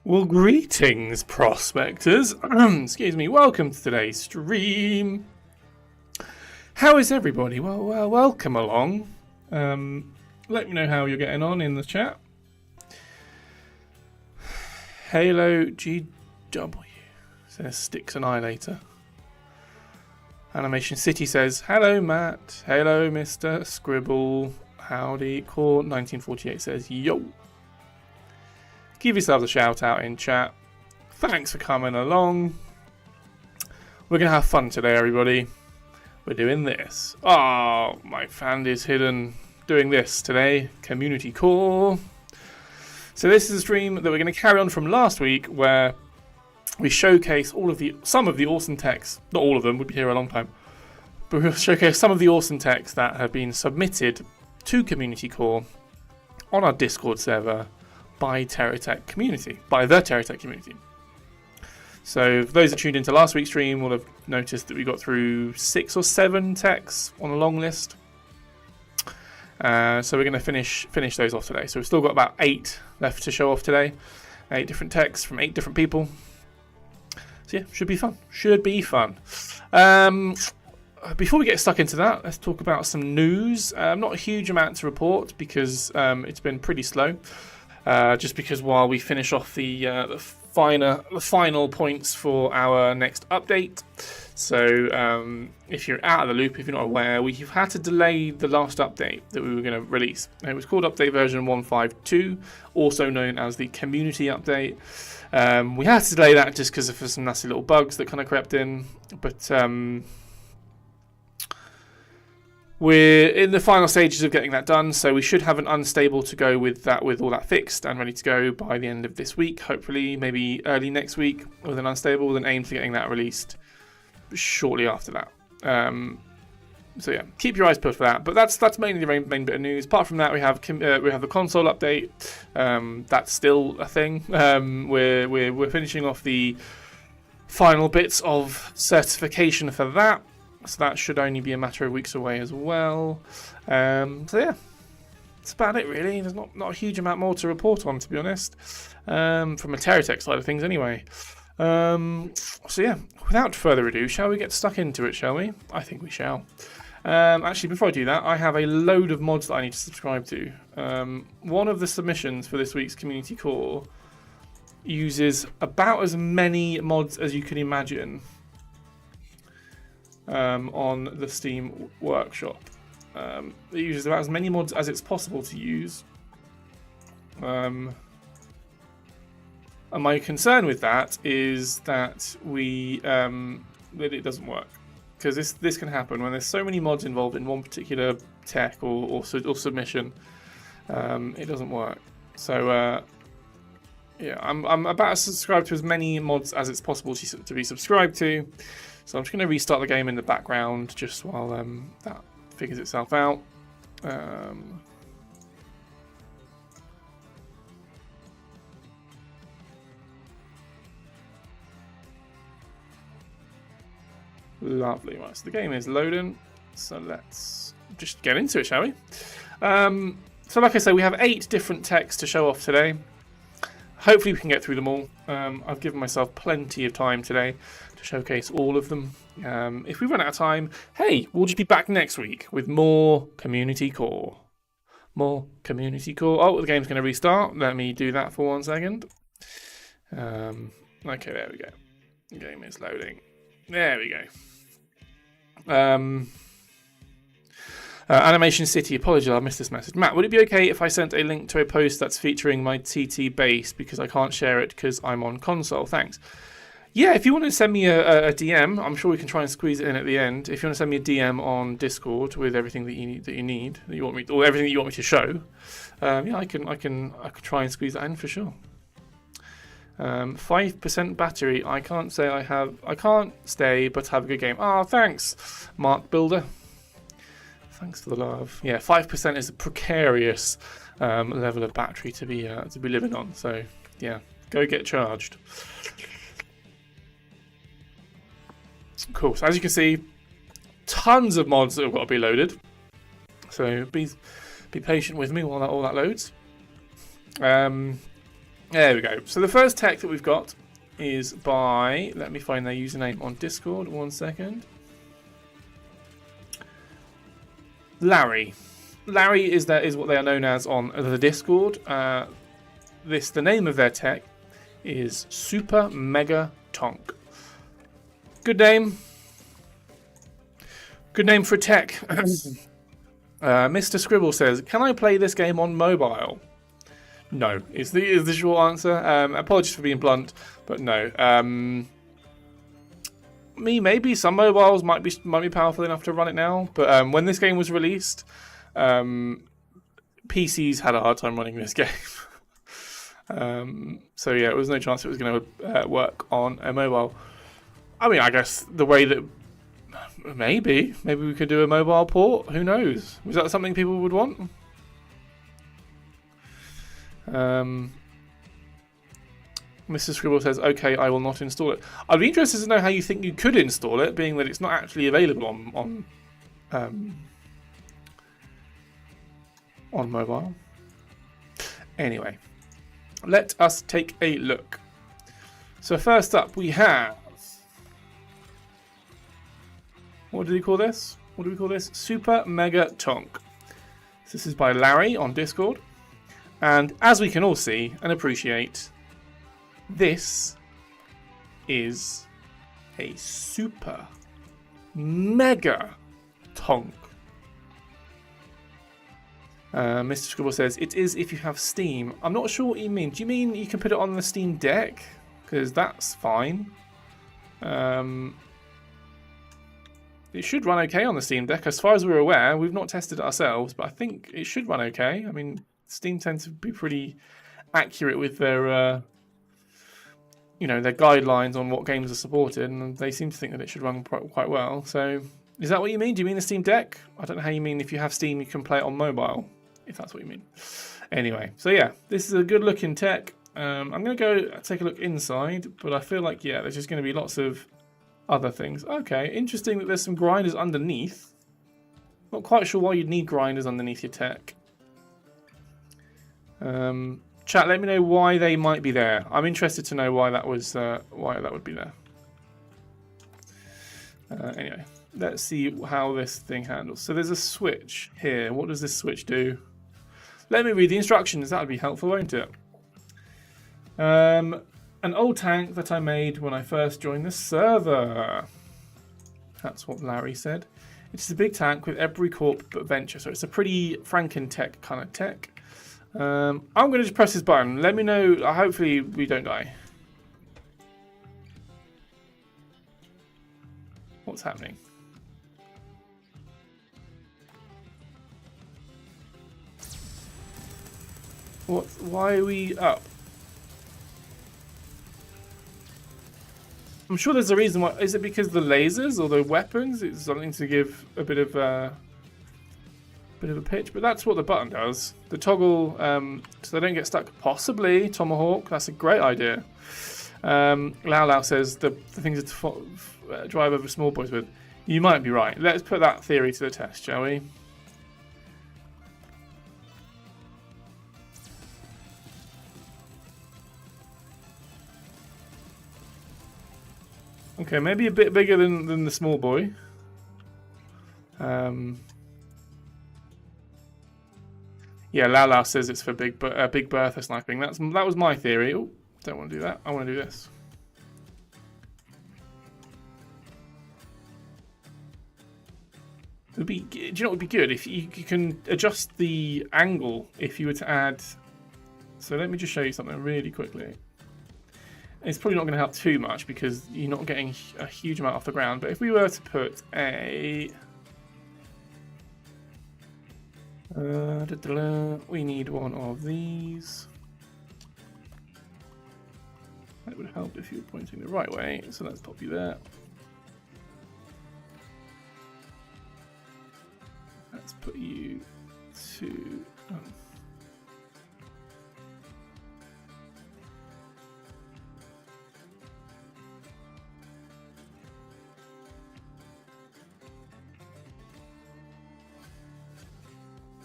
Well, greetings, prospectors. Excuse me. Welcome to today's stream. How is everybody? Well, welcome along. Let me know how you're getting on in the chat. Halo GW says Sticks Annihilator. Animation City says, hello, Matt. Hello, Mr. Scribble. Howdy. Core 1948 says, yo. Give yourselves a shout out in chat. Thanks for coming along. We're going to have fun today, everybody. We're doing this. Oh, my fan is hidden. Doing this today. Community Core. So this is a stream that we're going to carry on from last week where we showcase some of the awesome techs. Not all of them, we'd be here a long time. But we'll showcase some of the awesome techs that have been submitted to Community Core on our Discord server by TerraTech Community, by the TerraTech Community. So for those that tuned into last week's stream will have noticed that we got through 6 or 7 techs on a long list. So we're going to finish those off today. So we've still got about 8 left to show off today. 8 different techs from 8 different people. So yeah, should be fun. Should be fun. Before we get stuck into that, let's talk about some news. Not a huge amount to report because it's been pretty slow. Just because while we finish off the final points for our next update. So if you're out of the loop, if you're not aware, we've had to delay the last update that we were going to release. It was called update version 152, also known as the community update. We had to delay that just because of some nasty little bugs that kind of crept in, but we're in the final stages of getting that done, so we should have an unstable to go with all that fixed and ready to go by the end of this week. Hopefully, maybe early next week with an unstable, with an aim for getting that released shortly after that. So yeah, keep your eyes peeled for that. But that's mainly the main bit of news. Apart from that, we have the console update. That's still a thing. We're finishing off the final bits of certification for that. So that should only be a matter of weeks away as well. So yeah, that's about it really. There's not a huge amount more to report on, to be honest, from a TerraTech side of things anyway. So yeah, without further ado, shall we get stuck into it, shall we? I think we shall. Actually, before I do that, I have a load of mods that I need to subscribe to. One of the submissions for this week's Community Core uses about as many mods as you can imagine. On the Steam Workshop. It uses about as many mods as it's possible to use. And my concern with that is that that it doesn't work. Because this can happen when there's so many mods involved in one particular tech or submission. It doesn't work. So yeah, I'm about to subscribe to as many mods as it's possible to be subscribed to. So I'm just going to restart the game in the background just while that figures itself out. Lovely. Right, so the game is loading. So let's just get into it, shall we? So like I say, we have 8 different techs to show off today. Hopefully we can get through them all. I've given myself plenty of time today to showcase all of them. If we run out of time, hey, we'll just be back next week with more Community Core. More Community Core. Oh, the game's going to restart. Let me do that for 1 second. Okay, there we go. The game is loading. There we go. Animation City, apologies, I missed this message. Matt, would it be okay if I sent a link to a post that's featuring my TT base because I can't share it because I'm on console? Thanks. Yeah, if you want to send me a DM, I'm sure we can try and squeeze it in at the end. If you want to send me a DM on Discord with everything that you want me, or everything that you want me to show, yeah, I can try and squeeze that in for sure. 5% battery. I can't stay, but have a good game. Oh, thanks, Mark Builder. Thanks for the love. Yeah, 5% is a precarious level of battery to be living on. So yeah, go get charged. Cool. So as you can see, tons of mods that have got to be loaded. So be patient with me while all that loads. There we go. So the first tech that we've got is by, let me find their username on Discord, 1 second. Larry. Larry is what they are known as on the Discord. The name of their tech is Super Mega Tonk. Good name. Good name for a tech. Mr. Scribble says, "Can I play this game on mobile?" No, is the short answer. Apologies for being blunt, but no. Maybe some mobiles might be powerful enough to run it now, but when this game was released, PCs had a hard time running this game. So yeah, there was no chance it was going to work on a mobile. I mean, I guess the way that maybe we could do a mobile port. Who knows? Was that something people would want? Mr. Scribble says, "Okay, I will not install it." I'd be interested to know how you think you could install it, being that it's not actually available on mobile. Anyway, let us take a look. So first up, we have, what do we call this? Super Mega Tonk. This is by Larry on Discord. And as we can all see and appreciate, this is a super mega tonk. Mr. Scribble says, "It is if you have Steam." I'm not sure what you mean. Do you mean you can put it on the Steam Deck? Because that's fine. It should run okay on the Steam Deck. As far as we're aware, we've not tested it ourselves, but I think it should run okay. I mean, Steam tends to be pretty accurate with their, their guidelines on what games are supported, and they seem to think that it should run quite well. So, is that what you mean? Do you mean the Steam Deck? I don't know how you mean if you have Steam, you can play it on mobile, if that's what you mean. Anyway, so yeah, this is a good-looking tech. I'm going to go take a look inside, but I feel like, yeah, there's just going to be lots of other things. Okay, interesting that there's some grinders underneath. Not quite sure why you'd need grinders underneath your tech. Chat, let me know why they might be there. I'm interested to know why that was why that would be there. Anyway, let's see how this thing handles. So there's a switch here. What does this switch do? Let me read the instructions. That would be helpful, won't it? An old tank that I made when I first joined the server. That's what Larry said. It's a big tank with every corp but venture, so it's a pretty Franken-tech kind of tech. I'm going to just press this button. Let me know. Hopefully we don't die. What's happening? What? Why are we up? I'm sure there's a reason why. Is it because the lasers or the weapons? It's something to give a bit of a pitch, but that's what the button does. The toggle, so they don't get stuck. Possibly Tomahawk. That's a great idea. Lau says the things to drive over small boys with. You might be right. Let's put that theory to the test, shall we? Okay, maybe a bit bigger than the small boy. Yeah, Lau says it's for Big Bertha sniping. That was my theory. Oh, don't want to do that. I want to do this. Do you know what would be good? If you can adjust the angle if you were to add. So let me just show you something really quickly. It's probably not going to help too much because you're not getting a huge amount off the ground. But if we were to put a... we need one of these. That would help if you were pointing the right way. So let's pop you there. Let's put you to...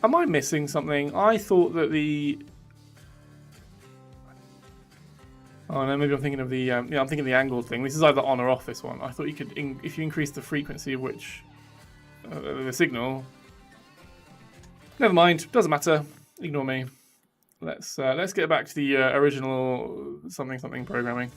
Am I missing something? I thought that Oh no, maybe I'm thinking of the yeah, I'm thinking of the angled thing. This is either on or off. This one. I thought you could, if you increase the frequency of which the signal. Never mind. Doesn't matter. Ignore me. Let's get back to the original something programming.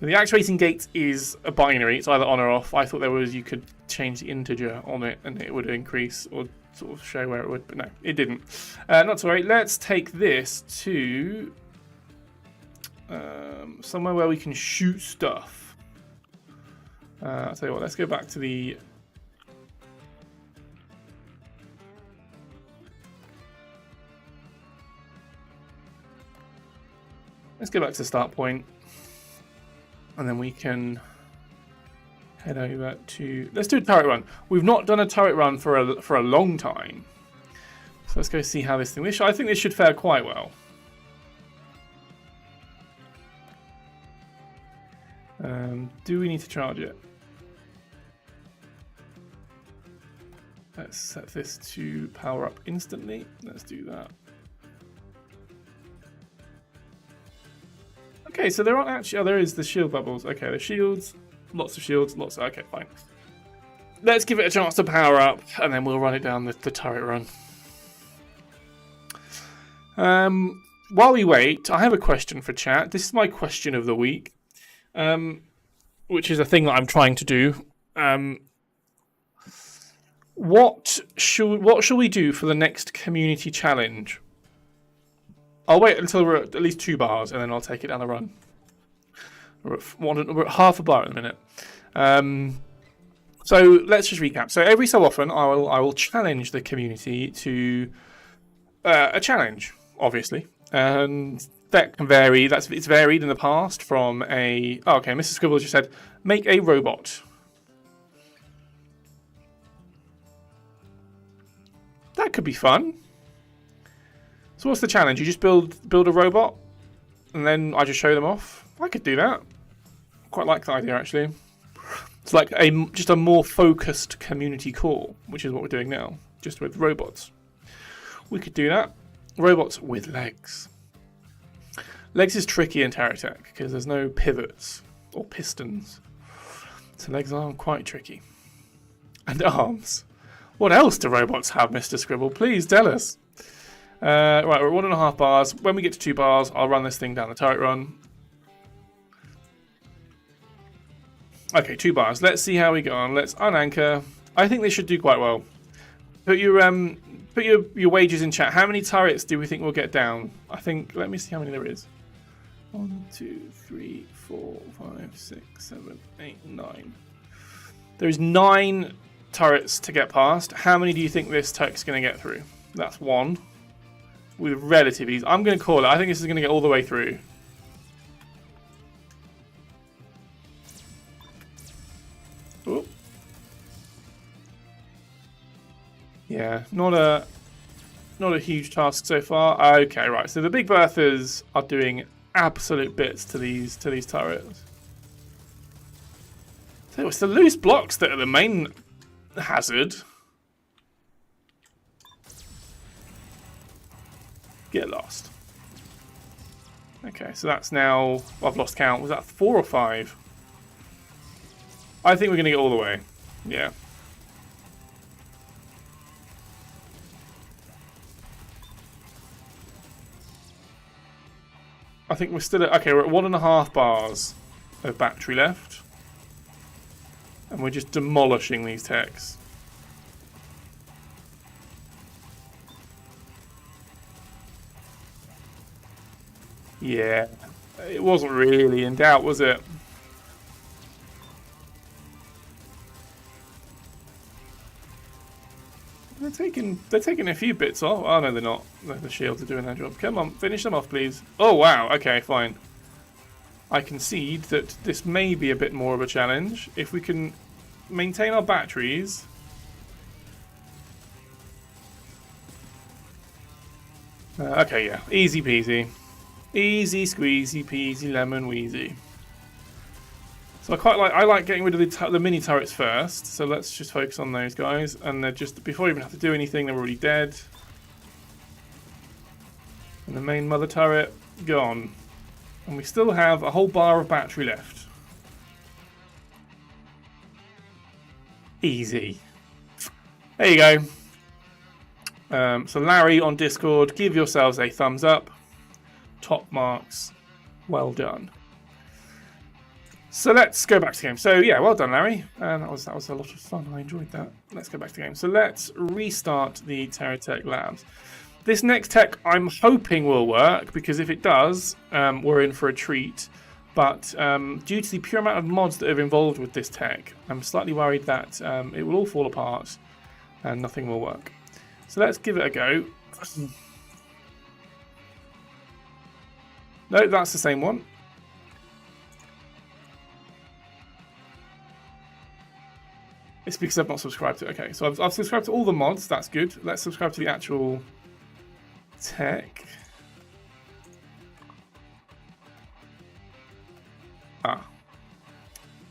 So the actuating gate is a binary. It's either on or off. I thought there was, you could change the integer on it and it would increase or sort of show where it would, but no, it didn't. Not to worry. Let's take this to somewhere where we can shoot stuff. I'll tell you what. Let's go back to the. Let's go back to the start point. And then we can head over to. Let's do a turret run. We've not done a turret run for a long time, so let's go see how this thing. I think this should fare quite well. Do we need to charge it? Let's set this to power up instantly. Let's do that. Okay, so there aren't actually. Oh, there is the shield bubbles. Okay, the shields, lots of shields, lots of. Okay, fine. Let's give it a chance to power up, and then we'll run it down the turret run. While we wait, I have a question for chat. This is my question of the week, which is a thing that I'm trying to do. What shall we do for the next community challenge? I'll wait until we're at least 2 bars, and then I'll take it down the run. We're at half a bar at the minute. So let's just recap. So every so often, I will challenge the community to a challenge, obviously, and that can vary. It's varied in the past from a. Oh, okay, Mr. Scribble just said, make a robot. That could be fun. So what's the challenge? You just build a robot, and then I just show them off. I could do that. Quite like that idea, actually. It's like just a more focused community core, which is what we're doing now, just with robots. We could do that. Robots with legs. Legs is tricky in TerraTech because there's no pivots or pistons, so legs are quite tricky. And arms. What else do robots have, Mr. Scribble? Please tell us. Right, we're at 1.5 bars. When we get to 2 bars, I'll run this thing down the turret run. Okay, 2 bars. Let's see how we go on. Let's unanchor. I think this should do quite well. Put your wages in chat. How many turrets do we think we'll get down? I think. Let me see how many there is. 1, 2, 3, 4, 5, 6, 7, 8, 9. There's 9 turrets to get past. How many do you think this tech's going to get through? That's 1. With relative ease. I'm going to call it. I think this is going to get all the way through. Ooh. Yeah, not a huge task so far. Okay, right. So the big berthers are doing absolute bits to these turrets. So it's the loose blocks that are the main hazard. Get lost. Okay, so that's now. I've lost count. Was that 4 or 5? I think we're going to get all the way. Yeah. I think we're still at. Okay, we're at 1.5 bars of battery left. And we're just demolishing these techs. Yeah, it wasn't really in doubt, was it? They're taking a few bits off. Oh no, they're not. The shields are doing their job. Come on, finish them off, please. Oh wow. Okay, fine. I concede that this may be a bit more of a challenge if we can maintain our batteries. Okay, yeah, easy peasy. Easy squeezy peasy lemon wheezy. So I like getting rid of the mini turrets first. So let's just focus on those guys, and they're just before you even have to do anything, they're already dead. And the main mother turret gone, and we still have a whole bar of battery left. Easy. There you go. So Larry on Discord, give yourselves a thumbs up. Top marks. Well done. So let's go back to the game. So yeah, well done, Larry. That was a lot of fun. I enjoyed that. Let's go back to the game. So let's restart the TerraTech labs. This next tech I'm hoping will work, because if it does, we're in for a treat. But due to the pure amount of mods that are involved with this tech, I'm slightly worried that it will all fall apart and nothing will work. So let's give it a go. No, that's the same one. It's because I've not subscribed to it. Okay, so I've subscribed to all the mods. That's good. Let's subscribe to the actual tech. Ah.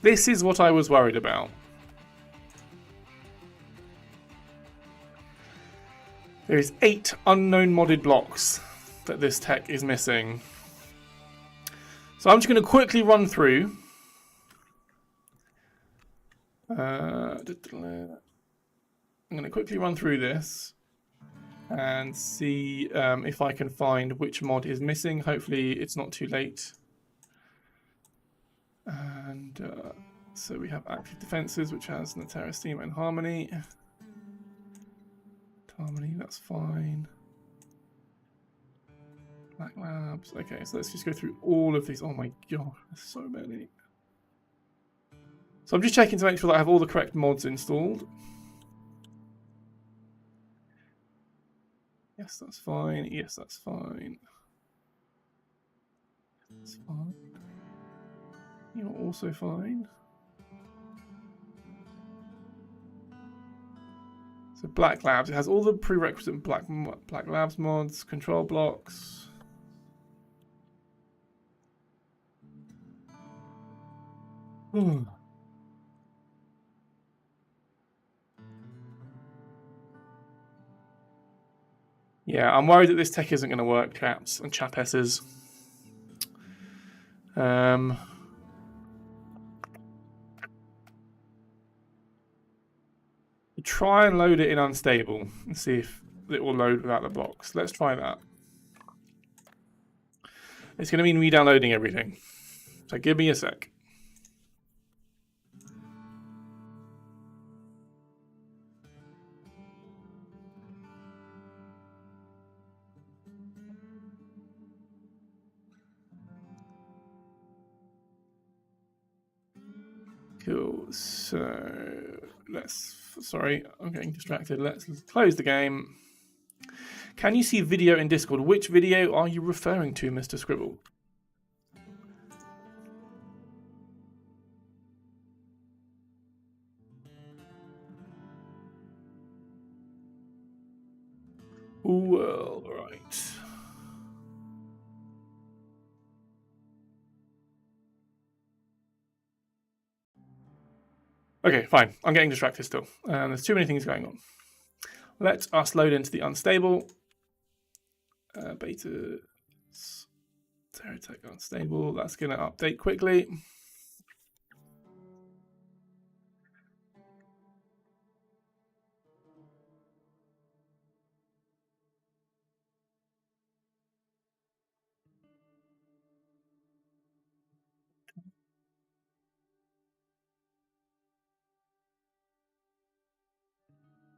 This is what I was worried about. There is 8 unknown modded blocks that this tech is missing. So I'm just going to quickly run through. I'm going to quickly run through this and see if I can find which mod is missing. Hopefully it's not too late. And so we have active defenses, which has Natera, Steam, and Harmony. Harmony, that's fine. Black Labs. Okay, so let's just go through all of these. Oh my god, there's so many. So I'm just checking to make sure that I have all the correct mods installed. Yes, that's fine. Yes, that's fine. That's fine. You're also fine. So Black Labs, it has all the prerequisite Black Labs mods, control blocks. Yeah, I'm worried that this tech isn't going to work, chaps and chapesses. Try and load it in unstable and see if it will load without the blocks. Let's try that. It's going to mean re-downloading everything. So give me a sec. Cool. So sorry, I'm getting distracted. Let's close the game. Can you see video in Discord? Which video are you referring to, Mr. Scribble? Well, right. Okay, fine. I'm getting distracted still. There's too many things going on. Let us load into the unstable. Beta TerraTech unstable. That's going to update quickly.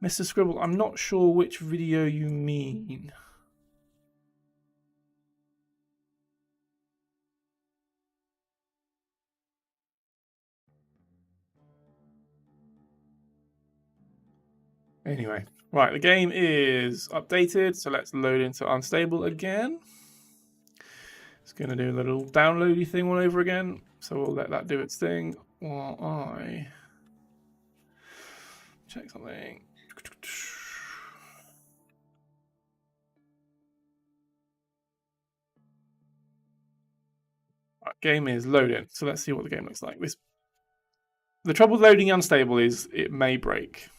Mr. Scribble, I'm not sure which video you mean. Anyway, right, the game is updated, so let's load into unstable again. It's going to do a little downloady thing all over again, so we'll let that do its thing while I check something. Right, game is loading, so let's see what the game looks like. This The trouble with loading unstable is it may break.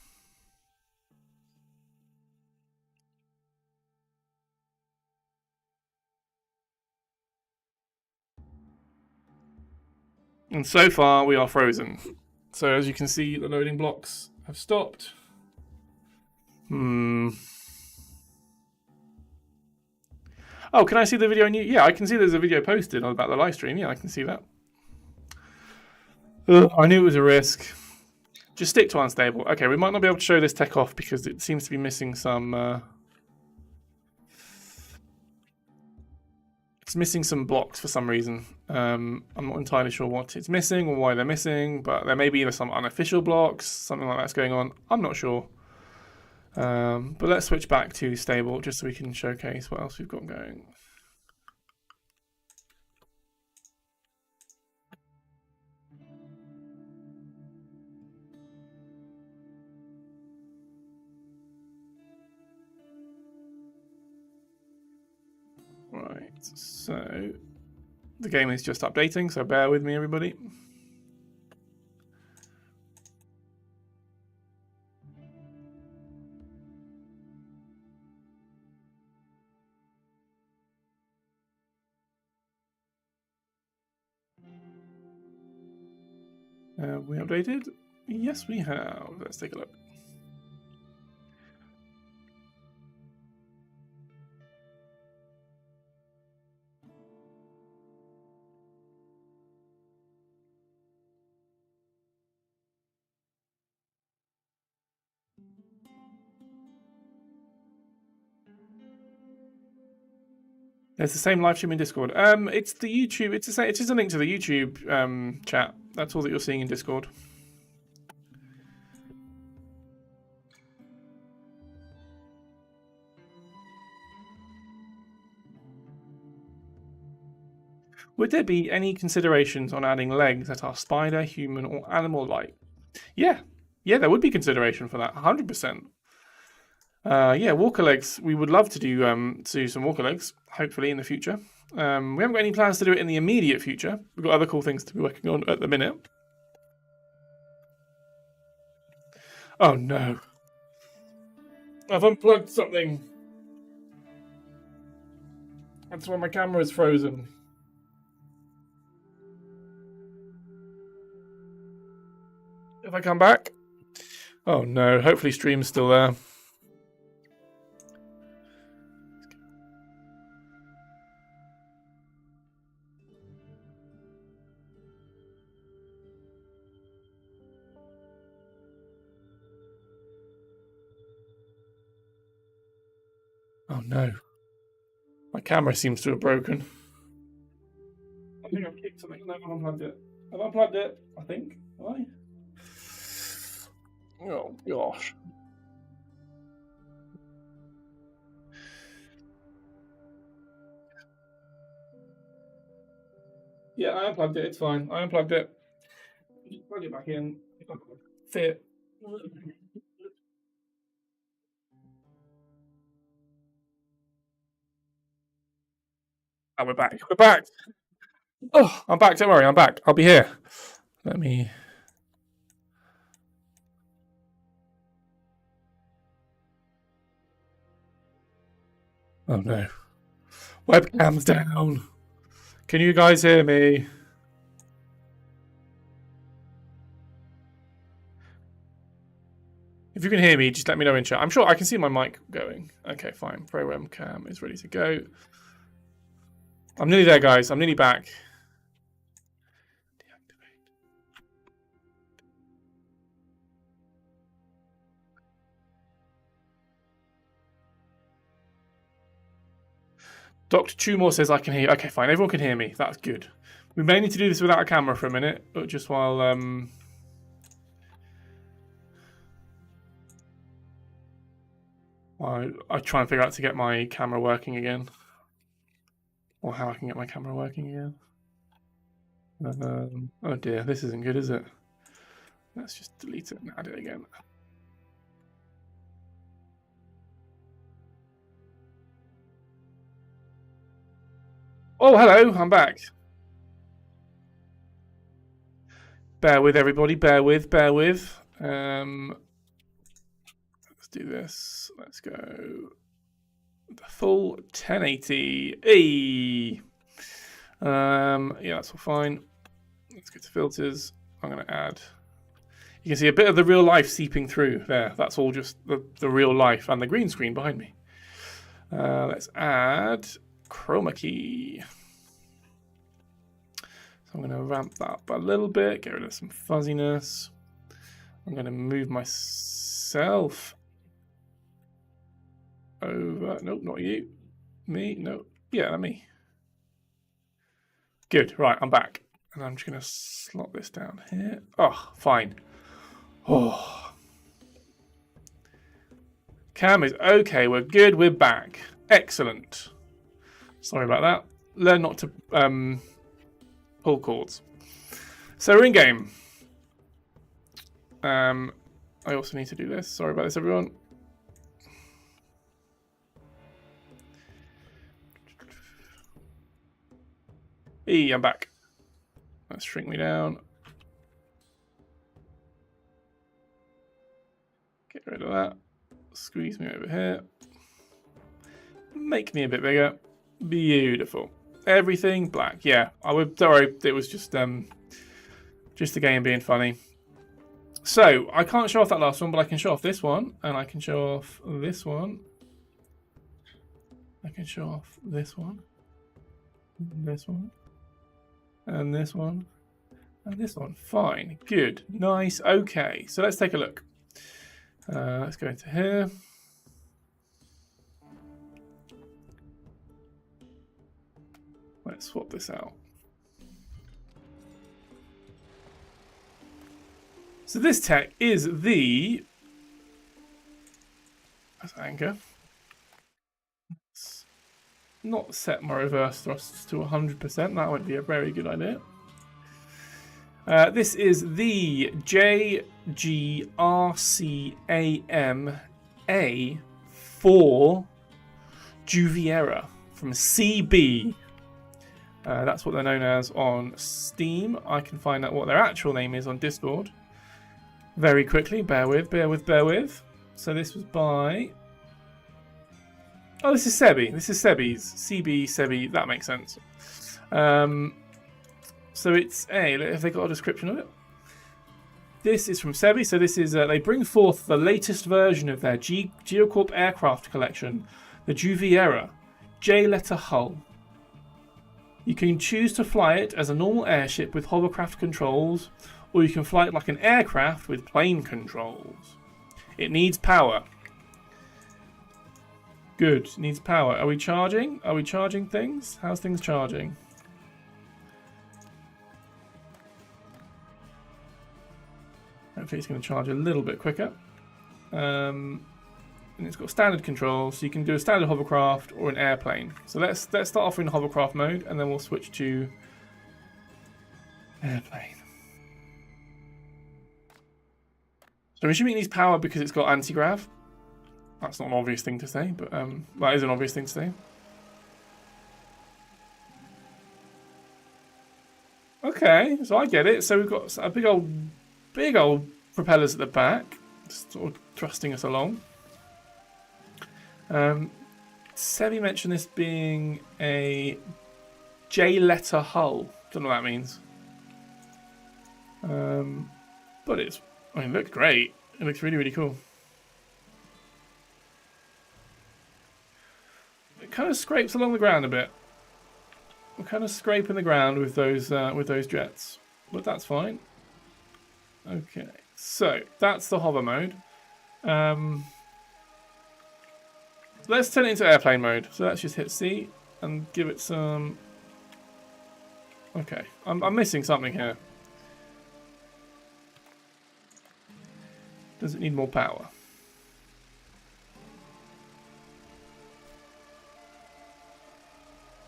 And so far, we are frozen. So as you can see, the loading blocks have stopped. Oh, can I see the video? Yeah, I can see there's a video posted about the live stream. Yeah, I can see that. Ugh, I knew it was a risk. Just stick to unstable. Okay, we might not be able to show this tech off because it seems to be missing some... it's missing some blocks for some reason. I'm not entirely sure what it's missing or why they're missing, but there may be either some unofficial blocks, something like that's going on. I'm not sure. But let's switch back to stable just so we can showcase what else we've got going. Right, so the game is just updating, so bear with me, everybody. Have we updated? Yes, we have. Let's take a look. It's the same live stream in Discord. It's the YouTube. It's just a link to the YouTube chat. That's all that you're seeing in Discord. Would there be any considerations on adding legs that are spider, human, or animal-like? Yeah, there would be consideration for that. 100%. Yeah, walker legs. We would love to do some walker legs. Hopefully in the future. We haven't got any plans to do it in the immediate future. We've got other cool things to be working on at the minute. Oh no! I've unplugged something. That's why my camera is frozen. If I come back? Oh no! Hopefully stream's still there. Oh no. My camera seems to have broken. I think I've kicked something. No, I've unplugged it. I've unplugged it, I think. Have I? Oh gosh. Yeah, I unplugged it. It's fine. I unplugged it. Just plug it back in. If I can fit. Oh, we're back. We're back. Oh, I'm back. Don't worry. I'm back. I'll be here. Let me. Oh no. Webcam's down. Can you guys hear me? If you can hear me, just let me know in chat. I'm sure I can see my mic going. Okay, fine. Pro webcam is ready to go. I'm nearly there, guys. I'm nearly back. Dr. Chumore says I can hear you. Okay, fine. Everyone can hear me. That's good. We may need to do this without a camera for a minute, but just while I try and figure out to get my camera working again. Or how I can get my camera working again. Oh dear, this isn't good, is it? Let's just delete it and add it again. Oh, hello, I'm back. Bear with everybody, bear with. Let's do this. Let's go the full 1080. Hey! Yeah, that's all fine. Let's go to filters. I'm going to add... You can see a bit of the real life seeping through there. That's all just the real life and the green screen behind me. Let's add chroma key. So I'm going to ramp that up a little bit, get rid of some fuzziness. I'm going to move myself over. Nope, not you. Me, no. Yeah, me. Good, right, I'm back. And I'm just going to slot this down here. Oh, fine. Oh. Cam is okay, we're good, we're back. Excellent. Sorry about that. Learn not to pull cords. So we're in game. I also need to do this. Sorry about this, everyone. Hey, I'm back. Let's shrink me down. Get rid of that. Squeeze me over here. Make me a bit bigger. Beautiful. Everything black. Yeah, I would. Sorry, it was just the game being funny. So I can't show off that last one, but I can show off this one, and I can show off this one. I can show off this one, this one, and this one, and this one. Fine, good, nice, okay. So let's take a look. Let's go into here. Let's swap this out. So this tech is the anchor. Let's not set my reverse thrusts to 100%. That would be a very good idea. This is the JGRCAM-A4 Juviera from CB. That's what they're known as on Steam. I can find out what their actual name is on Discord very quickly. Bear with. So this was by... Oh, this is Sebi. This is Sebi's. CB, Sebi. That makes sense. So it's have they got a description of it? This is from Sebi. So this is they bring forth the latest version of their Geocorp aircraft collection, the Juviera J-letter hull. You can choose to fly it as a normal airship with hovercraft controls, or you can fly it like an aircraft with plane controls. It needs power. Good, needs power. Are we charging? Are we charging things? How's things charging? Hopefully it's going to charge a little bit quicker. And it's got standard controls, so you can do a standard hovercraft or an airplane. So let's start off in hovercraft mode, and then we'll switch to airplane. So I'm assuming it needs power because it's got anti-grav. That's not an obvious thing to say, but that is an obvious thing to say. Okay, so I get it. So we've got a big old propellers at the back, sort of thrusting us along. Sebi mentioned this being a J-letter hull. Don't know what that means. But it looks great. It looks really, really cool. It kind of scrapes along the ground a bit. We're kind of scraping the ground with those jets, but that's fine. Okay, so that's the hover mode. Let's turn it into airplane mode. So let's just hit C and give it some... Okay, I'm missing something here. Does it need more power?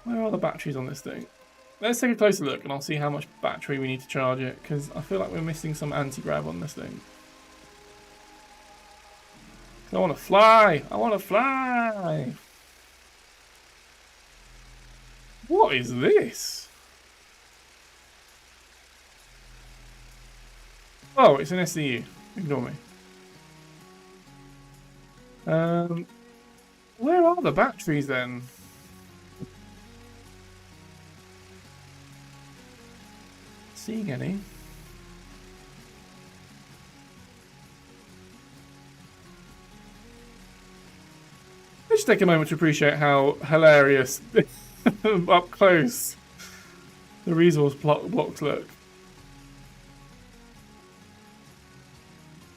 Where are the batteries on this thing? Let's take a closer look and I'll see how much battery we need to charge it, because I feel like we're missing some anti-grav on this thing. I want to fly! I want to fly! What is this? Oh, it's an SCU. Ignore me. Where are the batteries then? Seeing any? Let's take a moment to appreciate how hilarious up close the resource blocks look.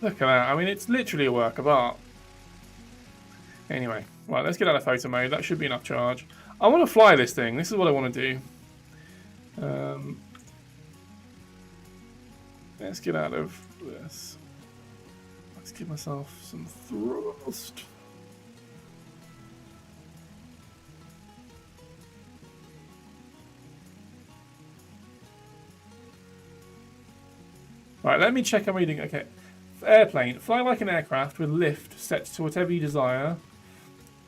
Look at that. I mean, it's literally a work of art. Anyway, right, let's get out of photo mode. That should be enough charge. I want to fly this thing. This is what I want to do. Let's get out of this. Let's give myself some thrust. Right, let me check I'm reading. Okay. Airplane. Fly like an aircraft with lift set to whatever you desire.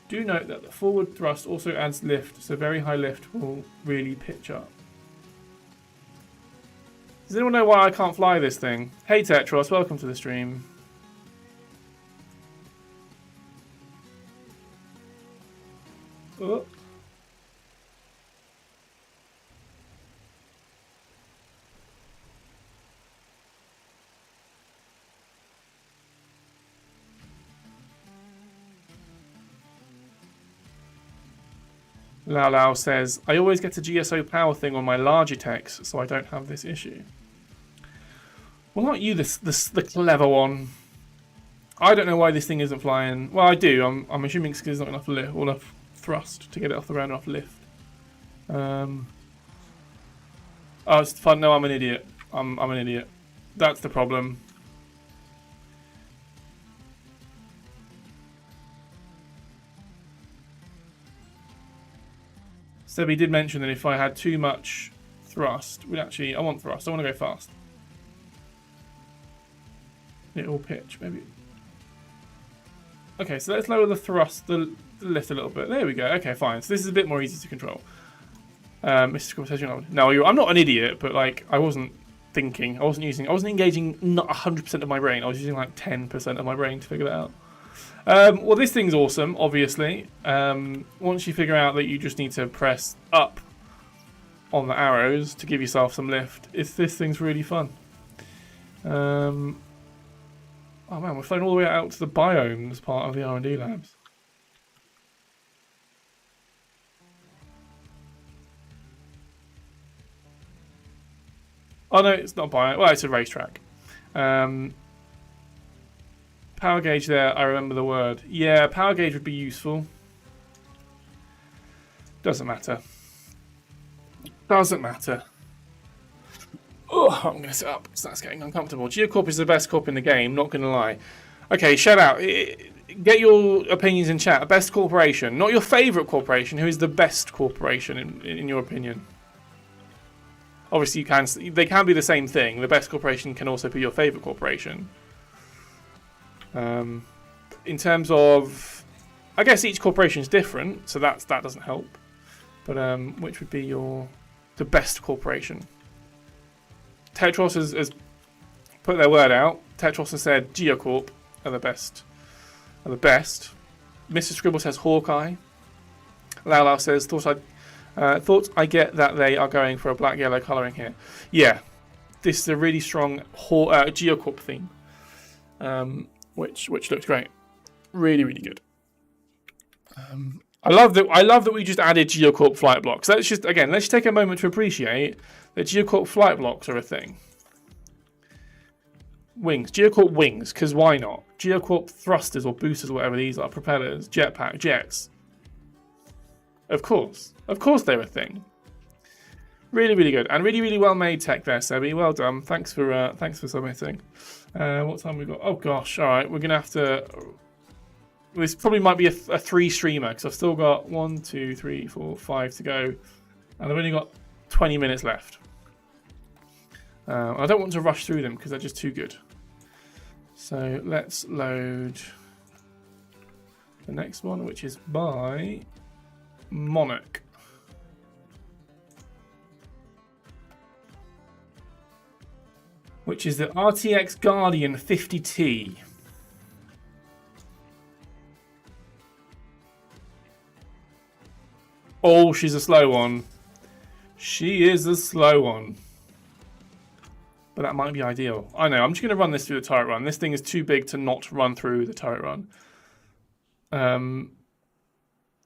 Do note that the forward thrust also adds lift, so very high lift will really pitch up. Does anyone know why I can't fly this thing? Hey Tetros, welcome to the stream. Oh. Lao Lao says, I always get a GSO power thing on my larger techs, so I don't have this issue. Well, not you, the clever one. I don't know why this thing isn't flying. Well, I do. I'm assuming it's because there's not enough lift or enough thrust to get it off the ground, enough lift. Oh, it's fun. No, I'm an idiot. I'm an idiot. That's the problem. Sebby did mention that if I had too much thrust, I want thrust. I want to go fast. Little pitch, maybe. Okay, so let's lower the thrust, the lift a little bit. There we go. Okay, fine. So this is a bit more easy to control. Mr. Scribble says you're not. No, I'm not an idiot, but like I wasn't thinking. I wasn't engaging not 100% of my brain. I was using like 10% of my brain to figure that out. Well, this thing's awesome, obviously. Once you figure out that you just need to press up on the arrows to give yourself some lift, this thing's really fun. Oh man, we're flying all the way out to the biome as part of the R&D labs. Oh no, it's not biome. Well, it's a racetrack. Power gauge there, I remember the word. Yeah, power gauge would be useful. Doesn't matter. Doesn't matter. Oh, I'm going to sit up because that's getting uncomfortable. Geocorp is the best corp in the game, not going to lie. Okay, shout out. Get your opinions in chat. Best corporation. Not your favourite corporation. Who is the best corporation in your opinion? Obviously, they can be the same thing. The best corporation can also be your favourite corporation. In terms of, I guess each corporation is different, so that doesn't help. But which would be the best corporation? Tetros has put their word out. Tetros has said Geocorp are the best. Mr. Scribble says Hawkeye. Lau Lau says thought I get that they are going for a black-yellow colouring here. Yeah, this is a really strong Geocorp theme. Which looks great, really good. I love that we just added Geocorp flight blocks. Let's just take a moment to appreciate that Geocorp flight blocks are a thing. Wings, Geocorp wings, because why not? Geocorp thrusters or boosters, or whatever these are, propellers, jetpack, jets. Of course they're a thing. Really good and really well made tech there, Sebi. Well done. Thanks for submitting. What time we got? Oh gosh, all right. We're gonna have to. This probably might be a 3 streamer because I've still got 1, 2, 3, 4, 5 to go, and I've only got 20 minutes left. I don't want to rush through them because they're just too good. So let's load the next one, which is by Monarch. which is the RTX Guardian 50T. Oh, she's a slow one. She is a slow one. But that might be ideal. I know, I'm just going to run this through the turret run. This thing is too big to not run through the turret run.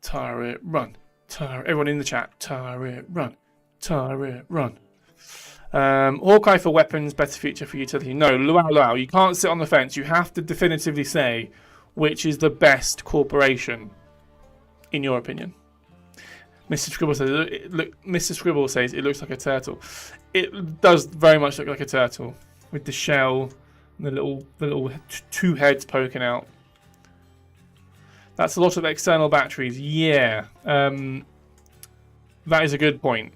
Turret run. Everyone in the chat. Turret run. Turret run. Hawkeye for weapons, better feature for utility. No, Luau, you can't sit on the fence. You have to definitively say which is the best corporation, in your opinion. Mr. Scribble says it looks like a turtle. It does very much look like a turtle, with the shell and the little two heads poking out. That's a lot of external batteries. Yeah, that is a good point.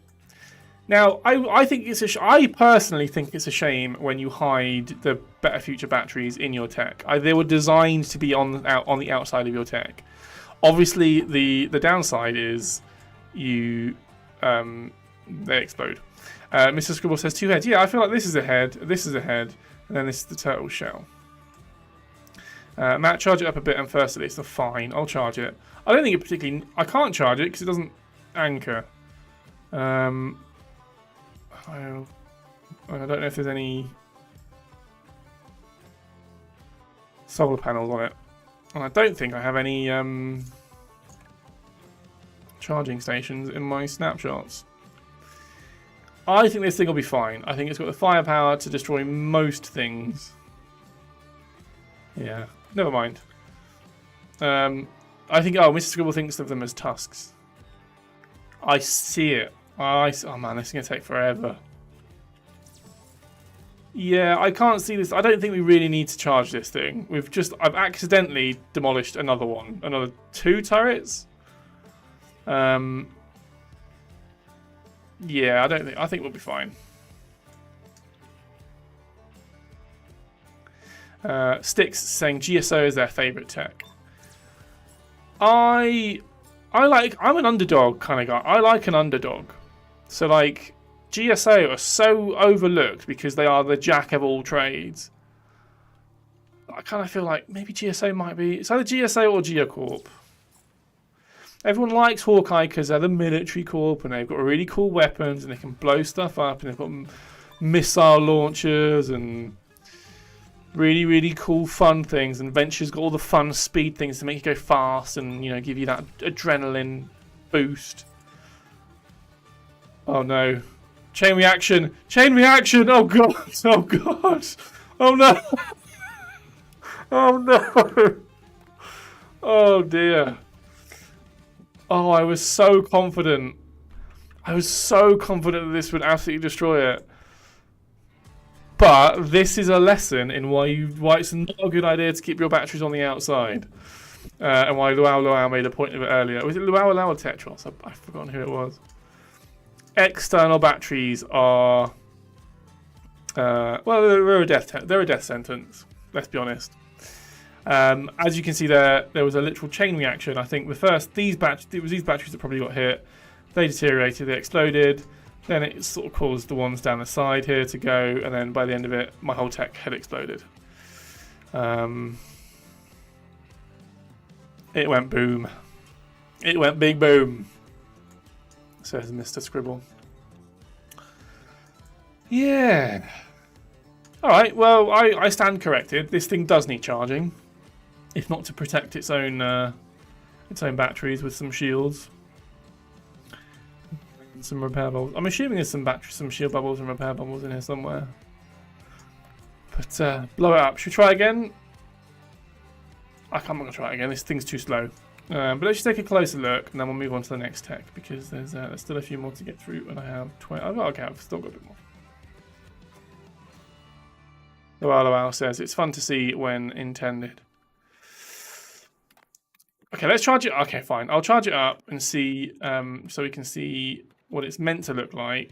Now, I think I personally think it's a shame when you hide the better future batteries in your tech. They were designed to be on the outside of your tech. Obviously, the downside is they explode. Mr. Scribble says 2 heads. Yeah, I feel like this is a head, this is a head, and then this is the turtle shell. Matt, charge it up a bit and first at least. So fine, I'll charge it. I don't think it particularly... I can't charge it because it doesn't anchor. I don't know if there's any solar panels on it. And I don't think I have any charging stations in my snapshots. I think this thing will be fine. I think it's got the firepower to destroy most things. Yeah, never mind. I think, Mr. Scribble thinks of them as tusks. I see it. Oh man, this is going to take forever. Yeah, I can't see this. I don't think we really need to charge this thing. I've accidentally demolished another one. Another 2 turrets. Yeah, I think we'll be fine. Sticks saying GSO is their favourite tech. I'm an underdog kind of guy. I like an underdog. So like GSO are so overlooked because they are the jack of all trades. I kind of feel like maybe GSO might be... It's either GSO or Geocorp. Everyone likes Hawkeye because they're the military corp and they've got really cool weapons and they can blow stuff up and they've got missile launchers and really, really cool fun things. And Venture's got all the fun speed things to make you go fast and, you know, give you that adrenaline boost. Oh no. Chain reaction! Chain reaction! Oh god! Oh god! Oh no! Oh no! Oh dear. Oh, I was so confident. I was so confident that this would absolutely destroy it. But this is a lesson in why it's not a good idea to keep your batteries on the outside. And why Luau made a point of it earlier. Was it Luau or Tetros? I've forgotten who it was. External batteries are... well, they're a death sentence. Let's be honest. As you can see there was a literal chain reaction. I think these batteries that probably got hit. They deteriorated, they exploded. Then it sort of caused the ones down the side here to go, and then by the end of it, my whole tech had exploded. It went boom. It went big boom, says Mr. Scribble. Yeah. Alright, well, I stand corrected. This thing does need charging. If not to protect its own batteries with some shields. And some repair bubbles. I'm assuming there's some shield bubbles and repair bubbles in here somewhere. But blow it up. Should we try again? I'm not going to try it again. This thing's too slow. But let's just take a closer look and then we'll move on to the next tech because there's still a few more to get through and I have 20. Okay, I've still got a bit more. Luau says it's fun to see when intended. Okay, let's charge it. Okay, fine. I'll charge it up and see, so we can see what it's meant to look like.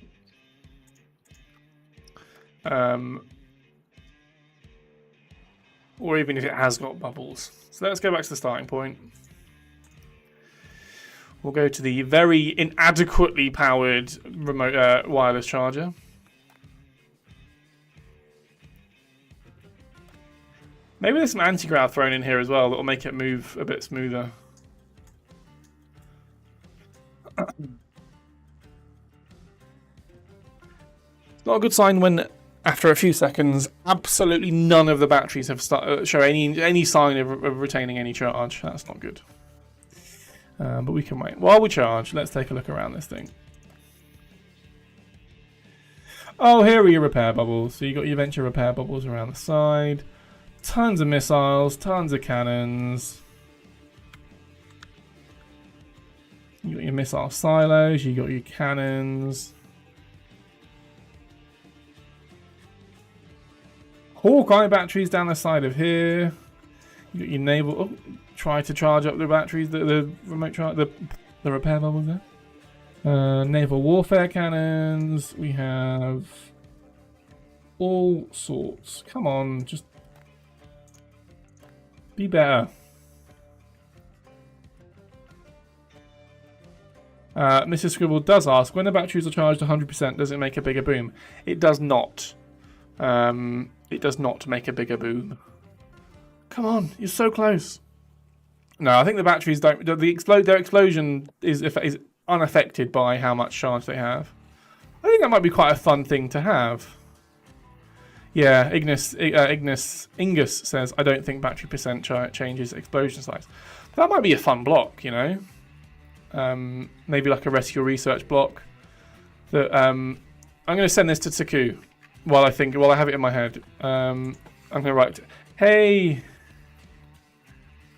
Or even if it has got bubbles. So let's go back to the starting point. We'll go to the very inadequately powered remote wireless charger. Maybe there's some anti-grav thrown in here as well that will make it move a bit smoother. Not a good sign when, after a few seconds, absolutely none of the batteries have show any sign of retaining any charge. That's not good. But we can wait. While we charge, let's take a look around this thing. Oh, here are your repair bubbles. So you got your venture repair bubbles around the side. Tons of missiles, tons of cannons. You got your missile silos, you got your cannons. Hawkeye batteries down the side of here. You got your naval. Oh, try to charge up the batteries, the remote charge, the repair bubbles there. Naval warfare cannons. We have all sorts. Come on, just be better. Mrs. Scribble does ask, when the batteries are charged 100%, does it make a bigger boom? It does not. It does not make a bigger boom. Come on, you're so close. No, I think the batteries don't. Their explosion is unaffected by how much charge they have. I think that might be quite a fun thing to have. Yeah, Ingus says, I don't think battery percent changes explosion size. That might be a fun block, you know. Maybe like a rescue research block. That I'm going to send this to Taku while I have it in my head. I'm going to write, hey,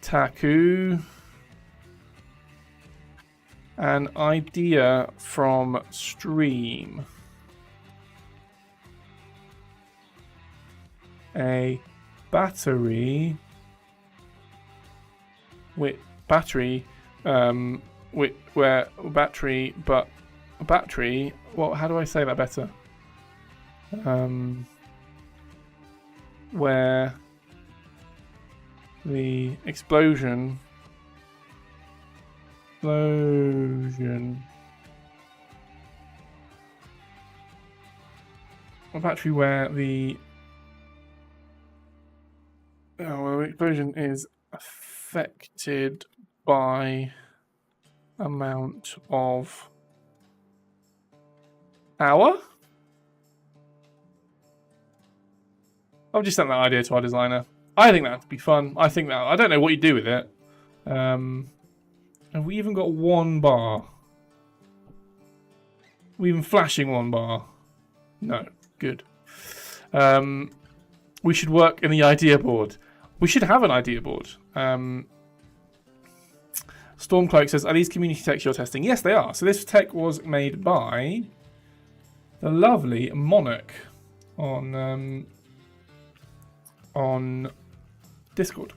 Taku, an idea from stream. A battery with battery well, how do I say that better? Where the explosion a battery where the explosion is affected by amount of power. I've just sent that idea to our designer. I think that would be fun. I don't know what you do with it. Have we even got one bar? We even flashing one bar? No. Good. We should work in the idea board. We should have an idea board. Stormcloak says, are these community techs you're testing? Yes, they are. So this tech was made by the lovely Monarch on Discord.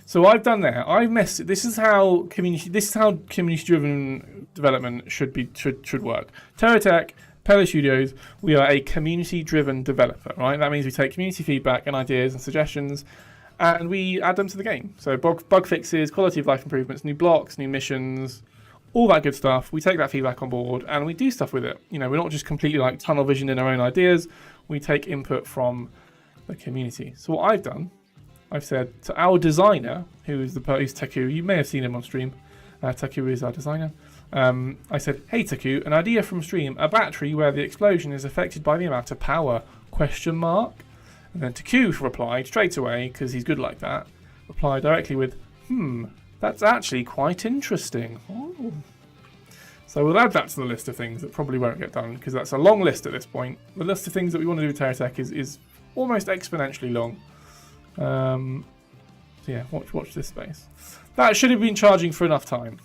So I've done there. I've messed it. This is how community-driven development should work. TerraTech, Pele Studios, we are a community-driven developer, right? That means we take community feedback and ideas and suggestions, and we add them to the game. So bug fixes, quality of life improvements, new blocks, new missions, all that good stuff. We take that feedback on board and we do stuff with it. You know, we're not just completely like tunnel vision in our own ideas. We take input from the community. So what I've done, I've said to our designer, who's Taku, you may have seen him on stream. Taku is our designer. I said, hey Taku, an idea from stream, a battery where the explosion is affected by the amount of power, ? And then Taku replied straight away, because he's good like that, replied directly with, that's actually quite interesting. Ooh. So we'll add that to the list of things that probably won't get done, because that's a long list at this point. The list of things that we want to do with TerraTech is almost exponentially long. So yeah, watch this space. That should have been charging for enough time.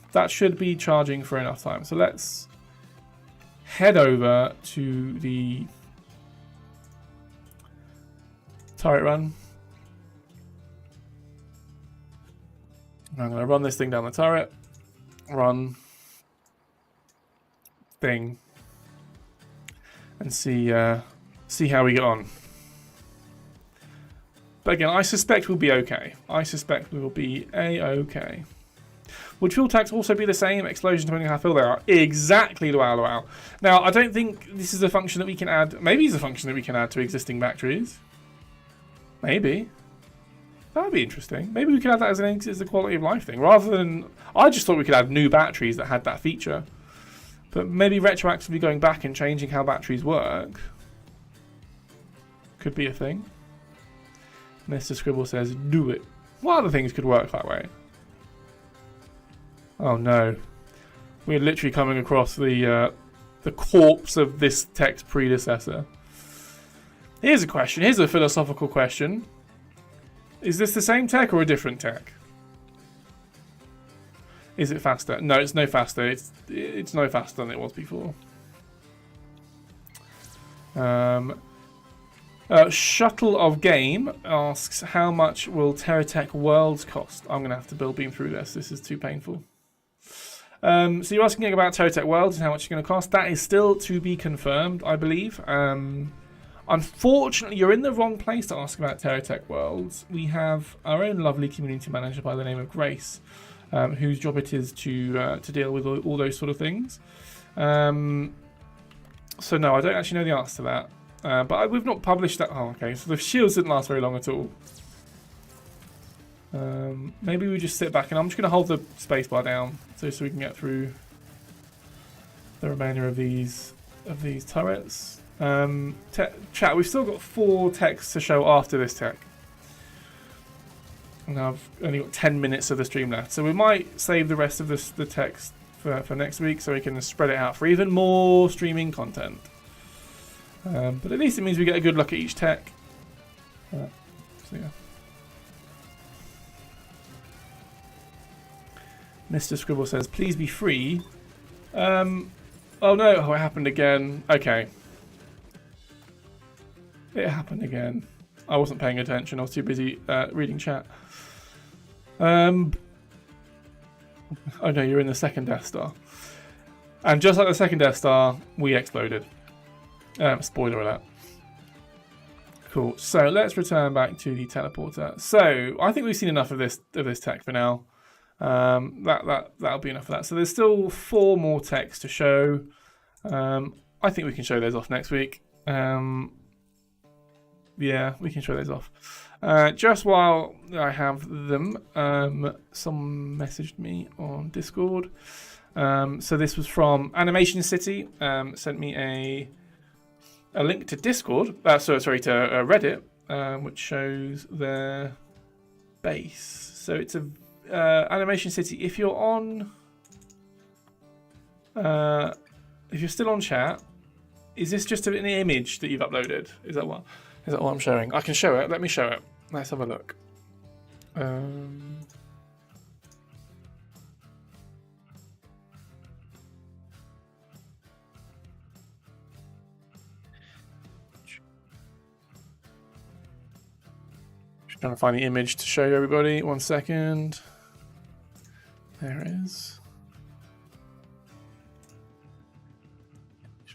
So let's head over to the turret run. I'm going to run this thing down the turret. Run. Thing. And see how we get on. But again, I suspect we'll be okay. A-okay. Would fuel tax also be the same? Explosion depending on how full they are. Exactly, Luau. Now, I don't think this is a function that we can add. Maybe it's a function that we can add to existing batteries. Maybe. That'd be interesting. Maybe we could add that as a quality of life thing, rather than. I just thought we could add new batteries that had that feature, but maybe retroactively going back and changing how batteries work could be a thing. Mr. Scribble says, "Do it." What other things could work that way? Oh no, we're literally coming across the corpse of this tech's predecessor. Here's a question. Here's a philosophical question. Is this the same tech or a different tech? Is it faster? No, it's no faster. It's no faster than it was before. Shuttle of Game asks, how much will TerraTech Worlds cost? I'm going to have to build beam through this. This is too painful. So you're asking about TerraTech Worlds and how much it's going to cost. That is still to be confirmed, I believe. Unfortunately, you're in the wrong place to ask about TerraTech Worlds. We have our own lovely community manager by the name of Grace, whose job it is to deal with all those sort of things. So no, I don't actually know the answer to that. But we've not published that. Oh, okay. So the shields didn't last very long at all. Maybe we just sit back, and I'm just going to hold the spacebar down so we can get through the remainder of these turrets. Chat, we've still got 4 techs to show after this tech. And I've only got 10 minutes of the stream left. So we might save the rest of the text for next week so we can spread it out for even more streaming content. But at least it means we get a good look at each tech. So yeah. Mr. Scribble says, please be free. Oh no, it happened again. Okay. It happened again. I wasn't paying attention. I was too busy reading chat. Oh no, you're in the second Death Star. And just like the second Death Star, we exploded. Spoiler alert. Cool. So let's return back to the teleporter. So I think we've seen enough of this tech for now. That'll be enough of that. So there's still 4 more techs to show. I think we can show those off next week. Yeah, we can show those off. Just while I have them, someone messaged me on Discord. So this was from Animation City. Sent me a link to Discord. To Reddit, which shows their base. So it's a Animation City. If you're on, if you're still on chat, is this just an image that you've uploaded? Is that what I'm showing? I can show it. Let me show it. Let's have a look. Just trying to find the image to show you everybody. 1 second. There it is.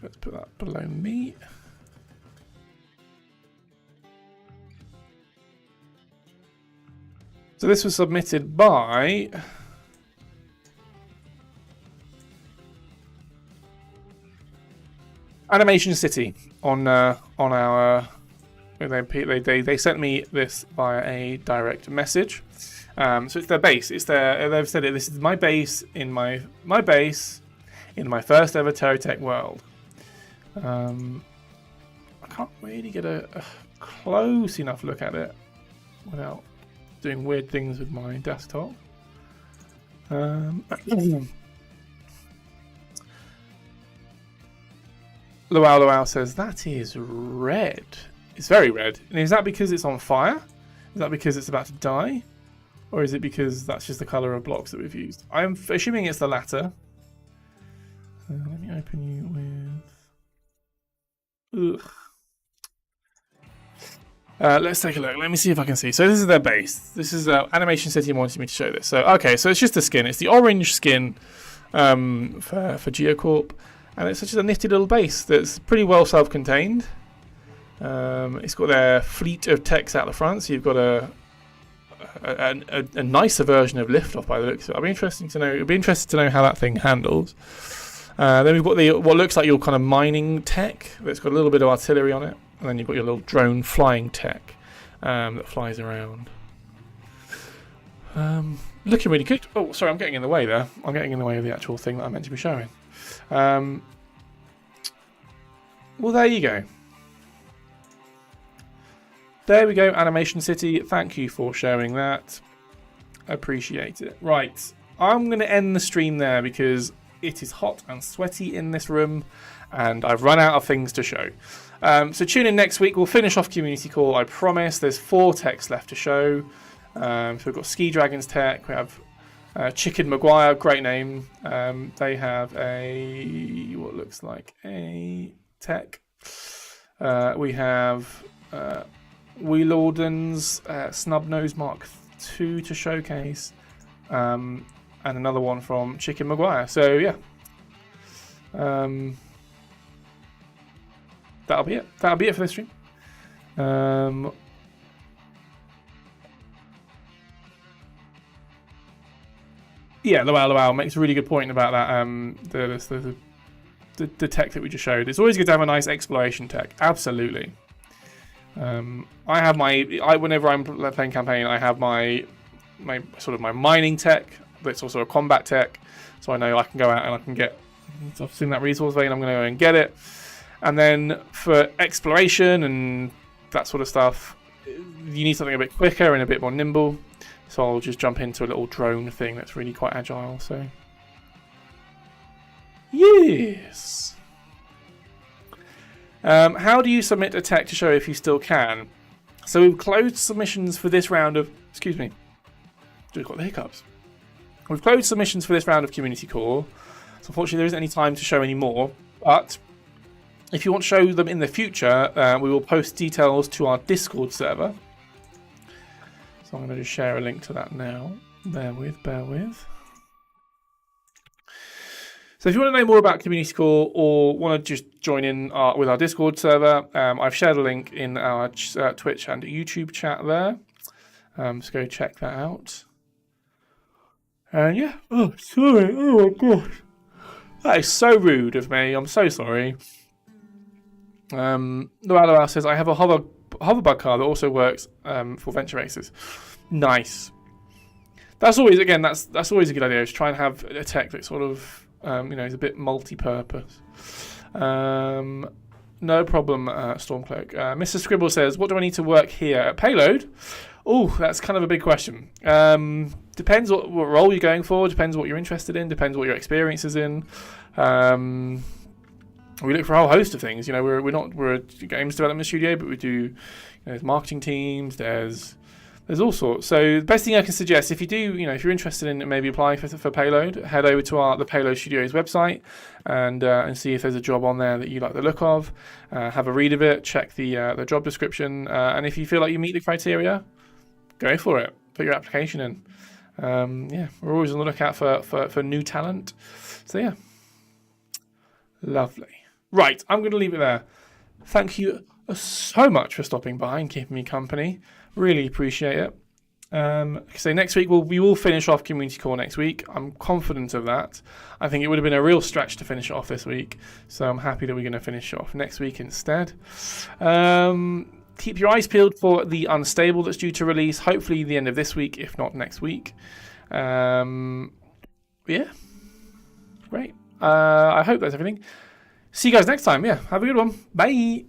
Let's put that below me. So this was submitted by Animation City on our. They sent me this via a direct message. So it's their base. They've said it. This is my base in my base in my first ever TerraTech world. I can't really get a close enough look at it without doing weird things with my desktop. Luau says, that is red. It's very red. And is that because it's on fire? Is that because it's about to die? Or is it because that's just the colour of blocks that we've used? I'm assuming it's the latter. Let me open you with... Ugh. Let's take a look. Let me see if I can see. So this is their base. This is Animation City wanted me to show this. So okay, so it's just a skin. It's the orange skin for Geocorp, and it's just a nifty little base that's pretty well self-contained. It's got their fleet of techs out the front. So you've got a nicer version of Liftoff by the looks of it. It'd be interesting to know how that thing handles. Then we've got what looks like your kind of mining tech that's got a little bit of artillery on it. And then you've got your little drone flying tech that flies around. Looking really good. Oh, sorry, I'm getting in the way there. I'm getting in the way of the actual thing that I meant to be showing. Well, there you go. There we go, Animation City. Thank you for sharing that. Appreciate it. Right, I'm going to end the stream there because it is hot and sweaty in this room and I've run out of things to show. So tune in next week. We'll finish off Community Call, I promise. There's 4 techs left to show. So we've got Ski Dragons tech. We have Chicken Maguire, great name. They have what looks like a tech. We have Wheelorden's Snubnose Mark II to showcase, and another one from Chicken Maguire. So yeah, that'll be it. That'll be it for this stream. Yeah, Lowell makes a really good point about that. The tech that we just showed. It's always good to have a nice exploration tech. Absolutely. I have whenever I'm playing campaign, I have my mining tech. That's also a combat tech, so I know I can go out and I can get. I've seen that resource vein. I'm going to go and get it. And then for exploration and that sort of stuff, you need something a bit quicker and a bit more nimble. So I'll just jump into a little drone thing that's really quite agile. So yes. How do you submit a tech to show if you still can? So we've closed submissions for this round of... Excuse me. Just got the hiccups. We've closed submissions for this round of Community Core. So unfortunately there isn't any time to show any more. But if you want to show them in the future, we will post details to our Discord server. So I'm going to just share a link to that now. Bear with. So if you want to know more about Community Core or want to just join in with our Discord server, I've shared a link in our Twitch and YouTube chat there. So go check that out. And yeah, oh sorry, oh my gosh. That is so rude of me, I'm so sorry. Noala says, I have a hoverbug car that also works for venture races. Nice. That's always, again, that's always a good idea, is try and have a tech that sort of is a bit multi-purpose. No problem, Stormcloak. Mr. Scribble says, what do I need to work here at Payload? Oh, that's kind of a big question. Depends what role you're going for, depends what you're interested in, depends what your experience is in. We look for a whole host of things. We're a games development studio, but we do there's marketing teams, there's all sorts. So the best thing I can suggest, if you do, if you're interested in maybe applying for Payload, head over to the Payload Studios website and see if there's a job on there that you like the look of. Have a read of it, check the job description, and if you feel like you meet the criteria, go for it. Put your application in. We're always on the lookout for new talent. So yeah, lovely. Right, I'm going to leave it there. Thank you so much for stopping by and keeping me company. Really appreciate it. So next week we will finish off Community Core next week. I'm confident of that. I think it would have been a real stretch to finish it off this week. So I'm happy that we're going to finish it off next week instead. Keep your eyes peeled for the Unstable that's due to release, hopefully the end of this week, if not next week. Yeah, great. I hope that's everything. See you guys next time. Yeah, have a good one. Bye.